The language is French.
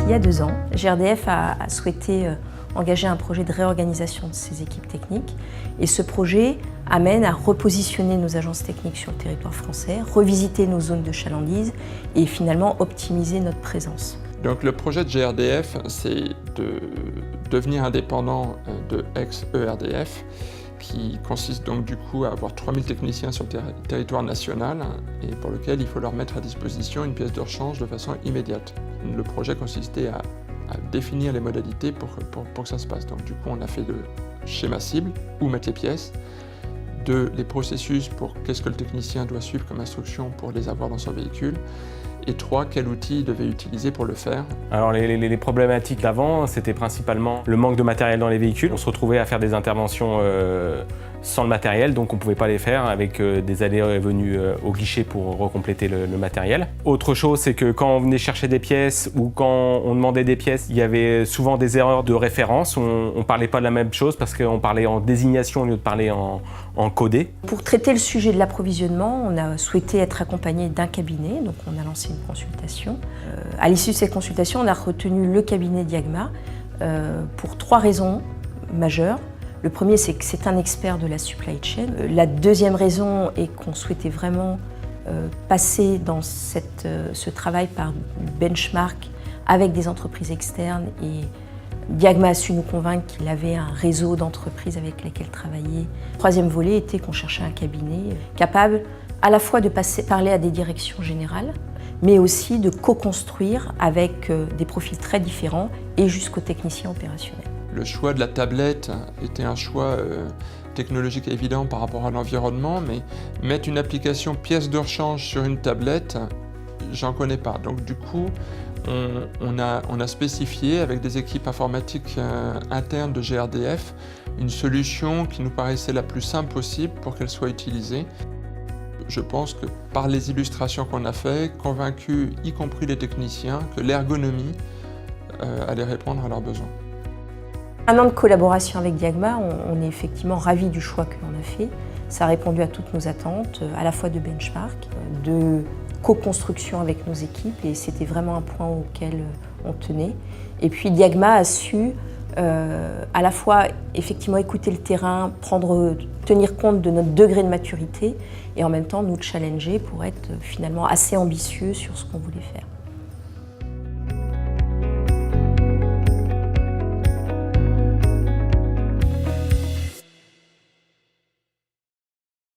Il y a 2 ans, GRDF a souhaité engager un projet de réorganisation de ses équipes techniques et ce projet amène à repositionner nos agences techniques sur le territoire français, revisiter nos zones de chalandise et finalement optimiser notre présence. Donc le projet de GRDF, c'est de devenir indépendant de ex-ERDF, qui consiste donc du coup à avoir 3000 techniciens sur le territoire national et pour lequel il faut leur mettre à disposition une pièce de rechange de façon immédiate. Le projet consistait à définir les modalités pour que ça se passe. Donc du coup on a fait le schéma cible, où mettre les pièces, les processus pour qu'est-ce que le technicien doit suivre comme instruction pour les avoir dans son véhicule, et 3, quel outil il devait utiliser pour le faire. Alors les problématiques d'avant, c'était principalement le manque de matériel dans les véhicules. On se retrouvait à faire des interventions sans le matériel, donc on ne pouvait pas les faire avec des allées et venues au guichet pour recompléter le matériel. Autre chose, c'est que quand on venait chercher des pièces ou quand on demandait des pièces, il y avait souvent des erreurs de référence. On ne parlait pas de la même chose parce qu'on parlait en désignation au lieu de parler en codé. Pour traiter le sujet de l'approvisionnement, on a souhaité être accompagné d'un cabinet, donc on a lancé une consultation. À l'issue de cette consultation, on a retenu le cabinet Diagma pour 3 raisons majeures. Le premier, c'est que c'est un expert de la supply chain. La deuxième raison est qu'on souhaitait vraiment passer dans ce travail par benchmark avec des entreprises externes et Diagma a su nous convaincre qu'il avait un réseau d'entreprises avec lesquelles travailler. Le troisième volet était qu'on cherchait un cabinet capable à la fois de parler à des directions générales, mais aussi de co-construire avec des profils très différents et jusqu'aux techniciens opérationnels. Le choix de la tablette était un choix technologique évident par rapport à l'environnement, mais mettre une application pièce de rechange sur une tablette, j'en connais pas. Donc du coup, on a spécifié avec des équipes informatiques internes de GRDF une solution qui nous paraissait la plus simple possible pour qu'elle soit utilisée. Je pense que par les illustrations qu'on a faites, convaincus, y compris les techniciens, que l'ergonomie allait répondre à leurs besoins. 1 an de collaboration avec Diagma, on est effectivement ravis du choix que l'on a fait. Ça a répondu à toutes nos attentes, à la fois de benchmark, de co-construction avec nos équipes, et c'était vraiment un point auquel on tenait. Et puis Diagma a su à la fois effectivement écouter le terrain, tenir compte de notre degré de maturité et en même temps nous challenger pour être finalement assez ambitieux sur ce qu'on voulait faire.